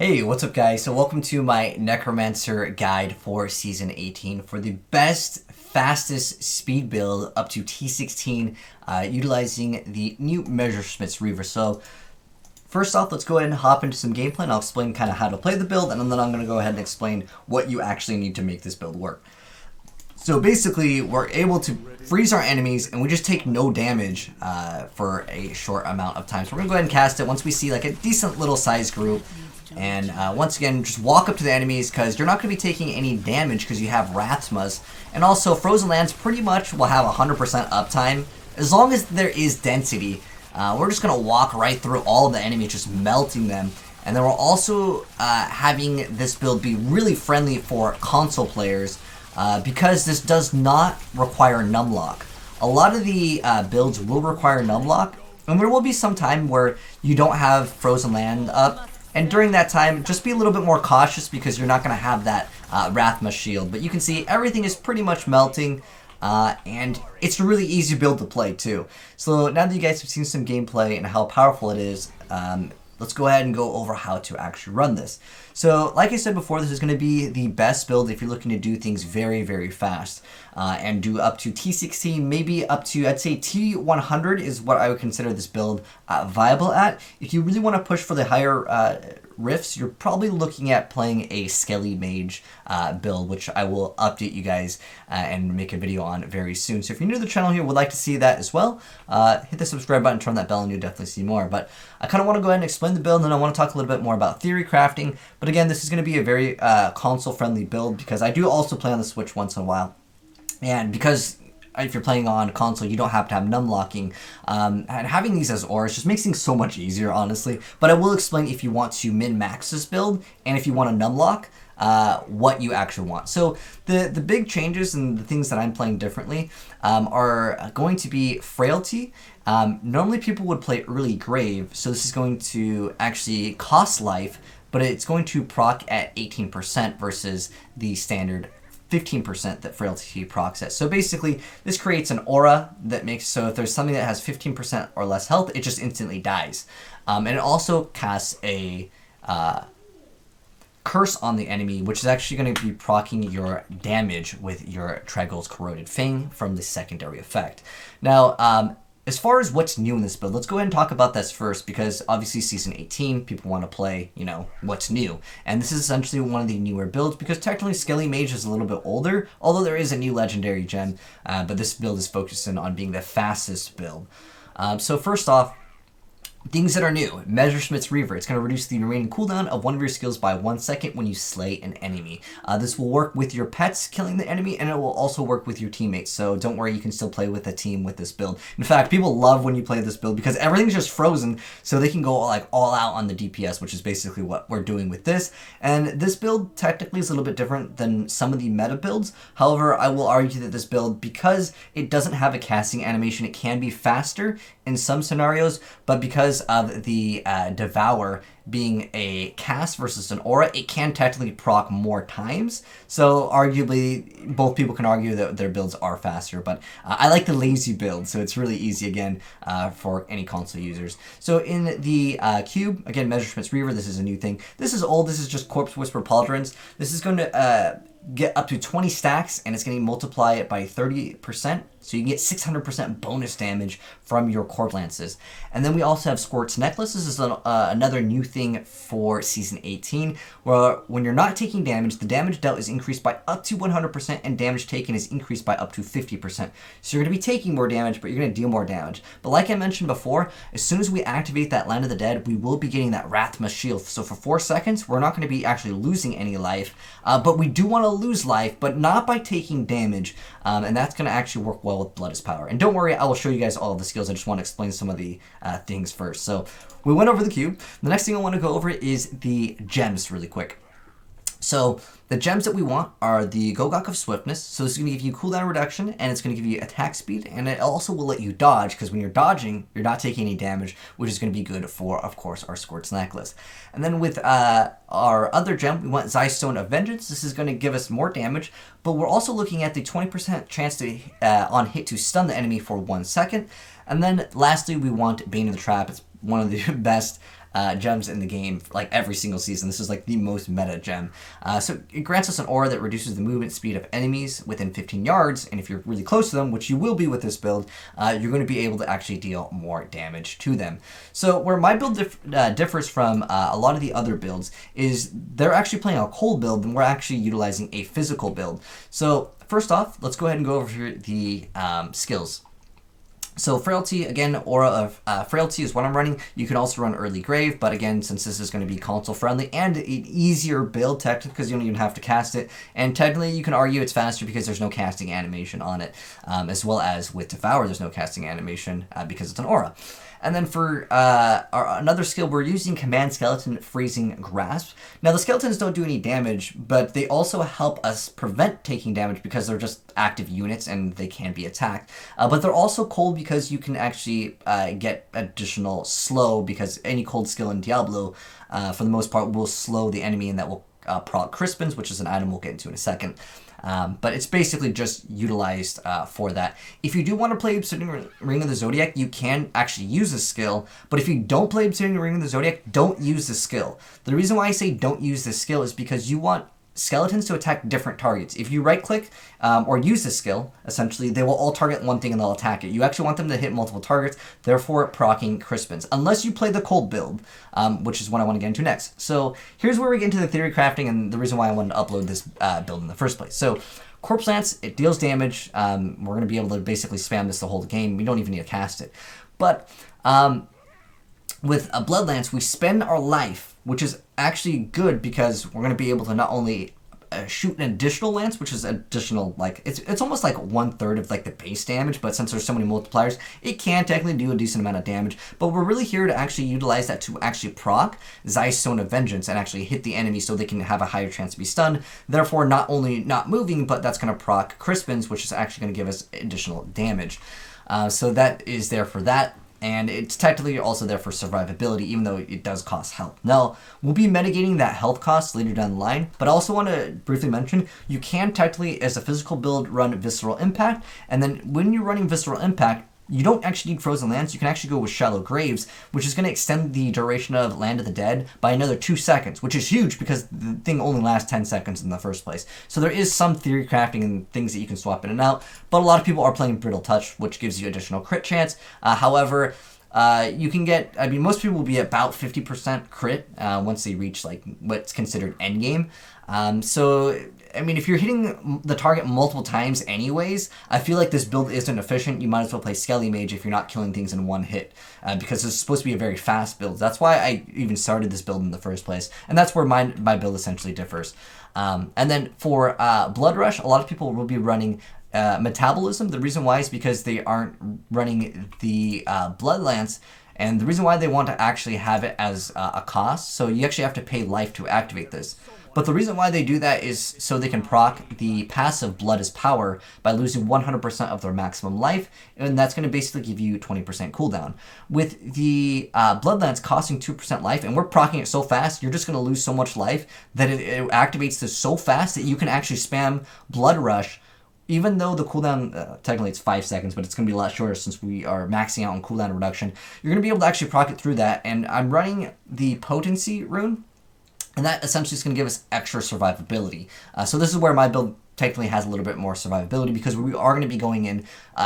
Hey, what's up guys? So welcome to my Necromancer guide for Season 18 for the best, fastest speed build up to T16 utilizing the new Messerschmitt's Reaver. So first off, let's go ahead and hop into some gameplay and I'll explain kind of how to play the build, and then I'm going to go ahead and explain what you actually need to make this build work. So basically, we're able to freeze our enemies, and we just take no damage for a short amount of time. So we're going to go ahead and cast it once we see like a decent little size group. And once again, just walk up to the enemies because you're not going to be taking any damage because you have Rathmas. And also, Frozen Lands pretty much will have 100% uptime. As long as there is density, we're just going to walk right through all of the enemies, just melting them. And then we're also having this build be really friendly for console players because this does not require numlock. A lot of the builds will require numlock, and there will be some time where you don't have Frozen Land up. And during that time, just be a little bit more cautious because you're not going to have that Rathma shield. But you can see everything is pretty much melting, and it's a really easy build to play too. So now that you guys have seen some gameplay and how powerful it is, let's go ahead and go over how to actually run this. So like I said before, this is going to be the best build if you're looking to do things very, very fast and do up to T16, maybe up to, I'd say T100 is what I would consider this build viable at. If you really want to push for the higher rifts, you're probably looking at playing a Skelly Mage build, which I will update you guys and make a video on very soon. So if you're new to the channel here, would like to see that as well, hit the subscribe button, turn that bell, and you'll definitely see more. But I kind of want to go ahead and explain the build, and then I want to talk a little bit more about theory crafting. But again, this is going to be a very console-friendly build because I do also play on the Switch once in a while. And because if you're playing on console, you don't have to have numlocking. And having these as auras just makes things so much easier, honestly. But I will explain if you want to min-max this build and if you want to numlock, what you actually want. So the big changes and the things that I'm playing differently are going to be Frailty. Normally people would play Early Grave, so this is going to actually cost life, but it's going to proc at 18% versus the standard 15% that Frailty procs at. So basically, this creates an aura that makes, so if there's something that has 15% or less health, it just instantly dies. And it also casts a curse on the enemy, which is actually going to be proccing your damage with your Tregel's Corroded Fang from the secondary effect. Now, as far as what's new in this build, let's go ahead and talk about this first, because obviously Season 18, people want to play, you know, what's new. And this is essentially one of the newer builds, because technically Skelly Mage is a little bit older, although there is a new legendary gem, but this build is focusing on being the fastest build. So first off, things that are new. Messerschmitt's Reaver. It's going to reduce the remaining cooldown of one of your skills by 1 second when you slay an enemy. This will work with your pets killing the enemy, and it will also work with your teammates. So don't worry, you can still play with a team with this build. In fact, people love when you play this build because everything's just frozen, so they can go like all out on the DPS, which is basically what we're doing with this. And this build technically is a little bit different than some of the meta builds. However, I will argue that this build, because it doesn't have a casting animation, it can be faster in some scenarios, but because of the Devour being a cast versus an aura, it can technically proc more times. So arguably, both people can argue that their builds are faster, but I like the lazy build, so it's really easy again for any console users. So in the cube, again, Messerschmitt's Reaver, this is a new thing. This is old, this is just Corpse Whisper Pauldrons. This is going to get up to 20 stacks, and it's going to multiply it by 30%, so you can get 600% bonus damage from your Corpse Lances. And then we also have Squirt's Necklace. This is another new thing for Season 18, where when you're not taking damage, the damage dealt is increased by up to 100%, and damage taken is increased by up to 50%. So you're going to be taking more damage, but you're going to deal more damage. But like I mentioned before, as soon as we activate that Land of the Dead, we will be getting that Rathma shield. So for 4 seconds, we're not going to be actually losing any life, but we do want to lose life, but not by taking damage, and that's going to actually work well with Blood is Power. And don't worry, I will show you guys all of the skills. I just want to explain some of the things first. So we went over the cube. The next thing I want to go over is the gems really quick. So the gems that we want are the Gogok of Swiftness. So this is going to give you cooldown reduction, and it's going to give you attack speed, and it also will let you dodge, because when you're dodging, you're not taking any damage, which is going to be good for, of course, our Squirt's Necklace. And then with our other gem, we want Zystone of Vengeance. This is going to give us more damage, but we're also looking at the 20% chance to on hit to stun the enemy for 1 second. And then lastly, we want Bane of the Trap. It's one of the best gems in the game, like every single season. This is like the most meta gem. So it grants us an aura that reduces the movement speed of enemies within 15 yards, and if you're really close to them, which you will be with this build, you're going to be able to actually deal more damage to them. So where my build differs from a lot of the other builds is they're actually playing a cold build, and we're actually utilizing a physical build. So first off, let's go ahead and go over the skills. So Frailty, again, Aura of Frailty is what I'm running. You can also run Early Grave, but again, since this is going to be console friendly and an easier build technically because you don't even have to cast it, and technically you can argue it's faster because there's no casting animation on it, as well as with Devour there's no casting animation because it's an Aura. And then for another skill, we're using Command Skeleton Freezing Grasp. Now, the skeletons don't do any damage, but they also help us prevent taking damage because they're just active units and they can be attacked. But they're also cold because you can actually get additional slow, because any cold skill in Diablo, for the most part, will slow the enemy, and that will proc Crispins, which is an item we'll get into in a second. But it's basically just utilized for that. If you do want to play Obsidian Ring of the Zodiac, you can actually use this skill. But if you don't play Obsidian Ring of the Zodiac, don't use this skill. The reason why I say don't use this skill is because you want skeletons to attack different targets. If you right click or use this skill, essentially they will all target one thing and they'll attack it. You actually want them to hit multiple targets, therefore proccing Crispins, unless you play the cold build, which is what I want to get into next. So here's where we get into the theory crafting and the reason why I wanted to upload this build in the first place. So Corpse Lance, it deals damage. We're going to be able to basically spam this the whole game. We don't even need to cast it. But with a Blood Lance, we spend our life, which is actually good because we're going to be able to not only shoot an additional lance, which is additional, like, it's almost like 1/3 of like the base damage, but since there's so many multipliers, it can technically do a decent amount of damage. But we're really here to actually utilize that to actually proc Zai's Stone of Vengeance and actually hit the enemy so they can have a higher chance to be stunned. Therefore, not only not moving, but that's going to proc Crispins, which is actually going to give us additional damage. So that is there for that. And it's technically also there for survivability, even though it does cost health. Now, we'll be mitigating that health cost later down the line, but I also want to briefly mention, you can technically, as a physical build, run Visceral Impact, and then when you're running Visceral Impact, you don't actually need Frozen Lands. You can actually go with Shallow Graves, which is going to extend the duration of Land of the Dead by another 2 seconds, which is huge because the thing only lasts 10 seconds in the first place. So there is some theory crafting and things that you can swap in and out, but a lot of people are playing Brittle Touch, which gives you additional crit chance. However, you can get, I mean, most people will be about 50% crit once they reach like what's considered endgame. So, I mean, if you're hitting the target multiple times anyways, I feel like this build isn't efficient. You might as well play Skelly Mage if you're not killing things in one hit, because it's supposed to be a very fast build. That's why I even started this build in the first place, and that's where my build essentially differs. And then for Blood Rush, a lot of people will be running Metabolism. The reason why is because they aren't running the Blood Lance, and the reason why they want to actually have it as a cost, so you actually have to pay life to activate this. But the reason why they do that is so they can proc the passive Blood is Power by losing 100% of their maximum life, and that's going to basically give you 20% cooldown. With the Blood Lance costing 2% life, and we're proccing it so fast, you're just going to lose so much life that it activates this so fast that you can actually spam Blood Rush. Even though the cooldown, technically it's 5 seconds, but it's going to be a lot shorter since we are maxing out on cooldown reduction. You're going to be able to actually proc it through that, and I'm running the Potency rune, and that essentially is going to give us extra survivability. So this is where my build technically has a little bit more survivability because we are going to be going in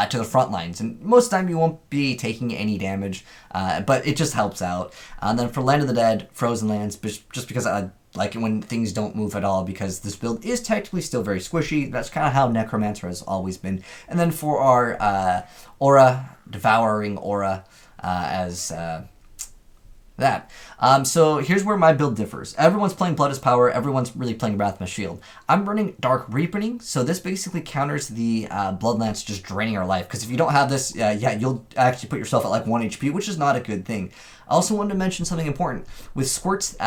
to the front lines. And most of the time you won't be taking any damage, but it just helps out. And then for Land of the Dead, Frozen Lands, just because I like it when things don't move at all, because this build is technically still very squishy. That's kind of how Necromancer has always been. And then for our Aura, Devouring Aura, as that. So here's where my build differs. Everyone's playing Blood is Power, everyone's really playing Wrath of Shield. I'm running Dark Reapening, so this basically counters the Blood Lance just draining our life, because if you don't have this, yeah, you'll actually put yourself at like 1 HP, which is not a good thing. I also wanted to mention something important. With Squirt's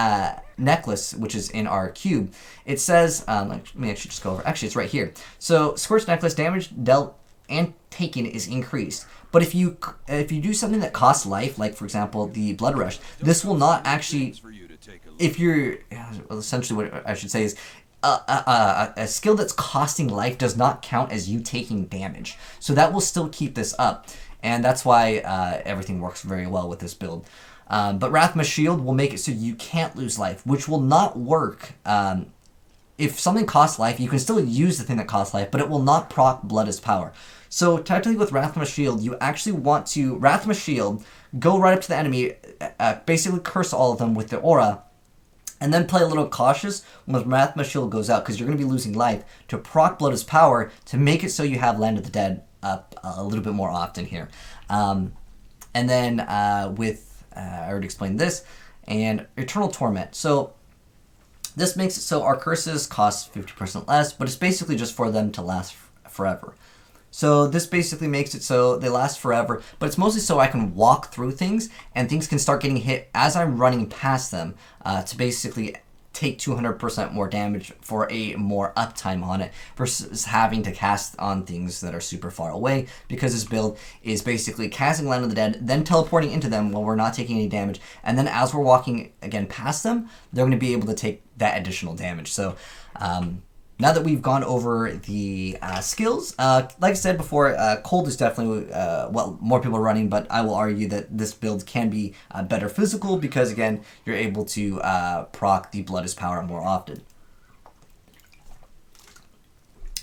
necklace, which is in our cube, it says, let me actually just go over, actually it's right here. So Squirt's necklace, damage dealt and taken is increased. But if you do something that costs life, like for example the Blood Rush, this will not actually, if you're, essentially what I should say is, a skill that's costing life does not count as you taking damage. So that will still keep this up, and that's why everything works very well with this build. But Rathma's Shield will make it so you can't lose life, which will not work. If something costs life, you can still use the thing that costs life, but it will not proc Blood as power. So technically with Rathma's Shield, you actually want to Rathma's Shield, go right up to the enemy, basically curse all of them with the aura, and then play a little cautious when Rathma's Shield goes out, because you're going to be losing life, to proc Blood as power to make it so you have Land of the Dead up a little bit more often here. And then with, I already explained this, and Eternal Torment. So this makes it so our curses cost 50% less, but it's basically just for them to last forever. So this basically makes it so they last forever, but it's mostly so I can walk through things and things can start getting hit as I'm running past them to basically take 200% more damage for a more uptime on it versus having to cast on things that are super far away, because this build is basically casting Land of the Dead, then teleporting into them while we're not taking any damage, and then as we're walking again past them, they're going to be able to take that additional damage. So now that we've gone over the skills, like I said before, cold is definitely what more people are running, but I will argue that this build can be better physical because, again, you're able to proc the Blood as power more often.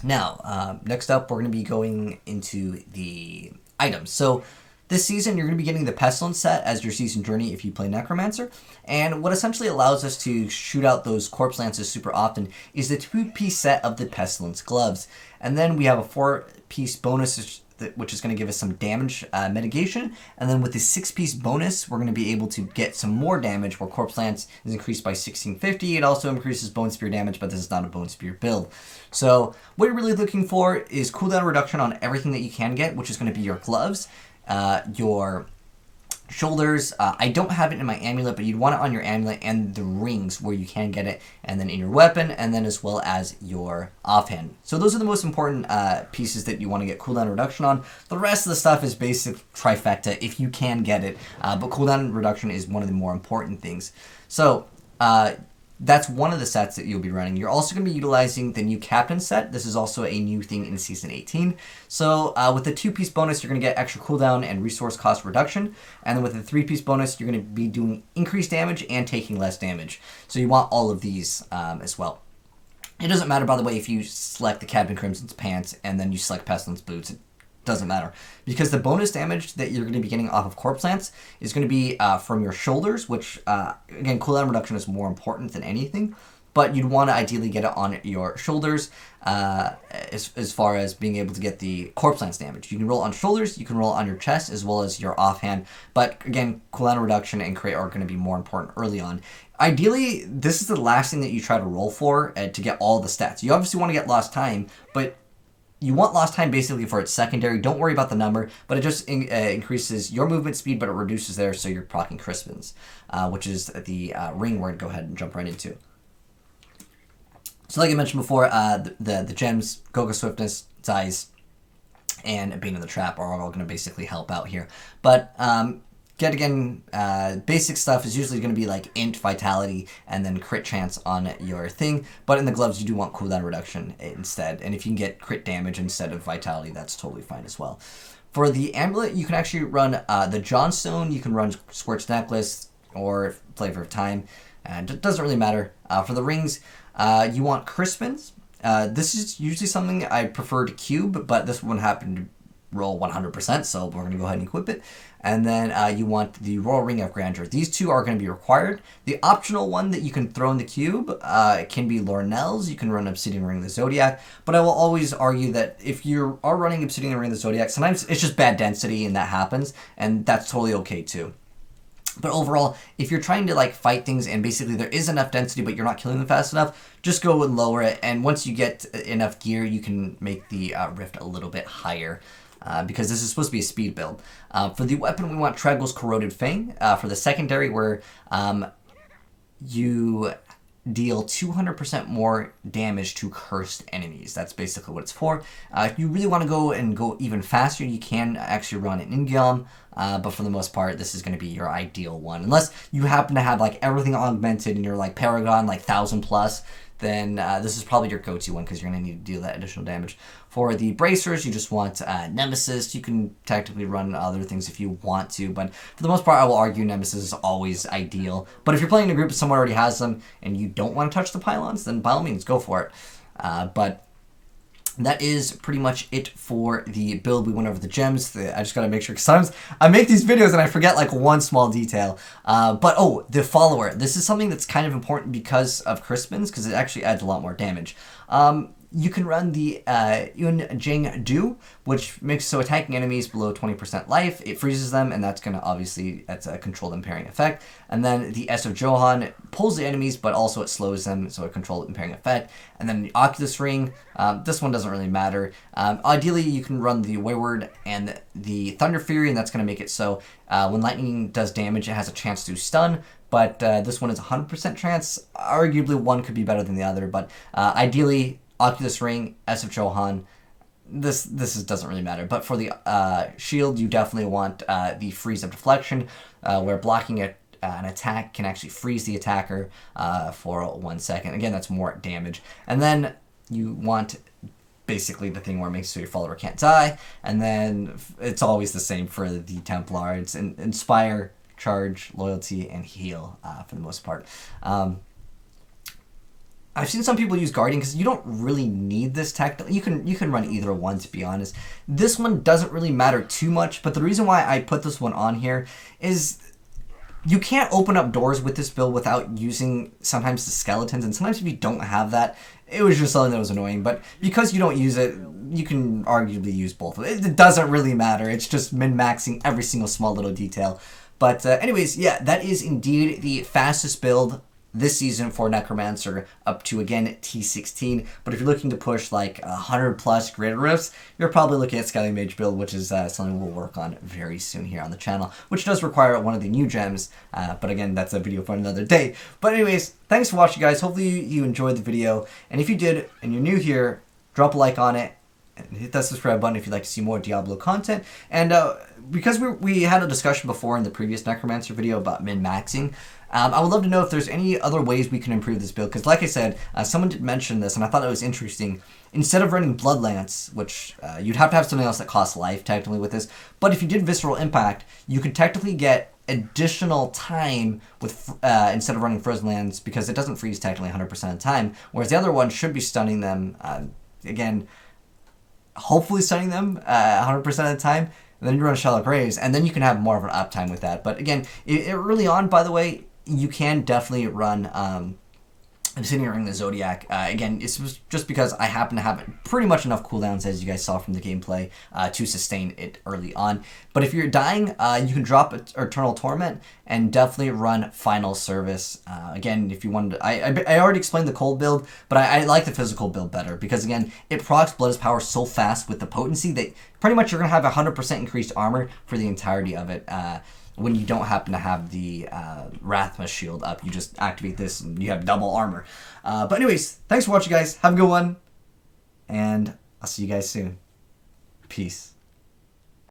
Now, next up, we're going to be going into the items. So this season, you're going to be getting the Pestilence set as your season journey if you play Necromancer. And what essentially allows us to shoot out those Corpse Lances super often is the 2-piece set of the Pestilence gloves. And then we have a 4-piece bonus, which is going to give us some damage mitigation. And then with the 6-piece bonus, we're going to be able to get some more damage where Corpse Lance is increased by 1650. It also increases Bone Spear damage, but this is not a Bone Spear build. So what you're really looking for is cooldown reduction on everything that you can get, which is going to be your gloves, your shoulders. I don't have it in my amulet, but you'd want it on your amulet and the rings where you can get it, and then in your weapon, and then as well as your offhand. So those are the most important pieces that you want to get cooldown reduction on. The rest of the stuff is basic trifecta if you can get it, but cooldown reduction is one of the more important things. So that's one of the sets that you'll be running. You're also going to be utilizing the new Captain set. This is also a new thing in Season 18. So with the 2-piece bonus, you're going to get extra cooldown and resource cost reduction. And then with the 3-piece bonus, you're going to be doing increased damage and taking less damage. So you want all of these as well. It doesn't matter, by the way, if you select the Captain Crimson's pants and then you select Pestilence boots. It doesn't matter, because the bonus damage that you're going to be getting off of Corpse Lance is going to be from your shoulders, which again, cooldown reduction is more important than anything, but you'd want to ideally get it on your shoulders as far as being able to get the Corpse Lance damage. You can roll on shoulders, you can roll on your chest as well as your offhand, but again, cooldown reduction and crit are going to be more important early on. Ideally, this is the last thing that you try to roll for to get all the stats. You obviously want to get lost time, but you want lost time basically for its secondary. Don't worry about the number, but it just increases your movement speed, but it reduces theirs, so you're proccing Crispins, which is the ring we're going to go ahead and jump right into. So like I mentioned before, the gems, Goga Swiftness, Size, and Bane of the Trap are all going to basically help out here. But basic stuff is usually going to be like int, vitality, and then crit chance on your thing. But in the gloves, you do want cooldown reduction instead. And if you can get crit damage instead of vitality, that's totally fine as well. For the amulet, you can actually run the Johnstone. You can run Scorched Necklace or Flavor of Time. And it doesn't really matter. For the rings, you want Crispins. This is usually something I prefer to cube, but this one happened to roll 100%, so we're going to go ahead and equip it. And then you want the Royal Ring of Grandeur. These two are going to be required. The optional one that you can throw in the cube can be Lornell's. You can run Obsidian Ring of the Zodiac, but I will always argue that if you are running Obsidian Ring of the Zodiac, sometimes it's just bad density and that happens, and that's totally okay too. But overall, if you're trying to like fight things and basically there is enough density but you're not killing them fast enough, just go and lower it, and once you get enough gear, you can make the rift a little bit higher. Because this is supposed to be a speed build. For the weapon, we want Tregel's Corroded Fang. For the secondary, where you deal 200% more damage to cursed enemies. That's basically what it's for. If you really want to go even faster, you can actually run an Ingiom, but for the most part, this is going to be your ideal one. Unless you happen to have like everything augmented and you're like Paragon, like 1000 plus, then this is probably your go-to one because you're going to need to deal that additional damage. For the bracers, you just want Nemesis. You can technically run other things if you want to, but for the most part, I will argue Nemesis is always ideal. But if you're playing in a group and someone already has them and you don't want to touch the pylons, then by all means, go for it. But that is pretty much it for the build. We went over the gems. I just got to make sure, because sometimes I make these videos and I forget like one small detail. But oh, the follower. This is something that's kind of important because of Crispins, because it actually adds a lot more damage. You can run the Yugioh, which makes so attacking enemies below 20% life, it freezes them, and that's going to obviously, that's a controlled impairing effect. And then the S of Johan pulls the enemies, but also it slows them, so a controlled impairing effect. And then the Oculus Ring, this one doesn't really matter. Ideally, you can run the Wayward and the Thunder Fury, and that's going to make it so when lightning does damage, it has a chance to stun. But this one is 100% chance. Arguably, one could be better than the other, but ideally, Oculus Ring, S of Johan, this doesn't really matter. But for the shield, you definitely want the Freeze of Deflection, where blocking an attack can actually freeze the attacker for 1 second. Again, that's more damage. And then you want basically the thing where it makes so your follower can't die. And then it's always the same for the Templar. It's Inspire, Charge, Loyalty, and Heal for the most part. I've seen some people use Guardian because you don't really need this technically. You can run either one, to be honest. This one doesn't really matter too much, but the reason why I put this one on here is you can't open up doors with this build without using sometimes the skeletons, and sometimes if you don't have that, it was just something that was annoying. But because you don't use it, you can arguably use both. It doesn't really matter. It's just min-maxing every single small little detail. But anyways, yeah, that is indeed the fastest build this season for Necromancer up to, again, T16. But if you're looking to push like 100 plus greater rifts, you're probably looking at Scaling Mage build, which is something we'll work on very soon here on the channel, which does require one of the new gems. But again, that's a video for another day. But anyways, thanks for watching, guys. Hopefully you enjoyed the video. And if you did, and you're new here, drop a like on it. And hit that subscribe button if you'd like to see more Diablo content. And because we had a discussion before in the previous Necromancer video about min-maxing, I would love to know if there's any other ways we can improve this build. Because like I said, someone did mention this, and I thought it was interesting. Instead of running Bloodlance, which you'd have to have something else that costs life technically with this, but if you did Visceral Impact, you could technically get additional time with instead of running Frozen Lands, because it doesn't freeze technically 100% of the time, whereas the other one should be stunning them, again, hopefully stunning them 100% of the time. And then you run Shallow Graves, and then you can have more of an uptime with that. But again, early on, by the way, you can definitely run Obsidian Ring the Zodiac. Again, it's just because I happen to have pretty much enough cooldowns, as you guys saw from the gameplay, to sustain it early on. But if you're dying, you can drop Eternal Torment and definitely run Final Service. Again, if you wanted to, I already explained the cold build, but I like the physical build better because, again, it procs Blood is Power so fast with the potency that pretty much you're going to have 100% increased armor for the entirety of it. When you don't happen to have the Rathma shield up, you just activate this and you have double armor. But anyways, thanks for watching, guys. Have a good one, and I'll see you guys soon. Peace.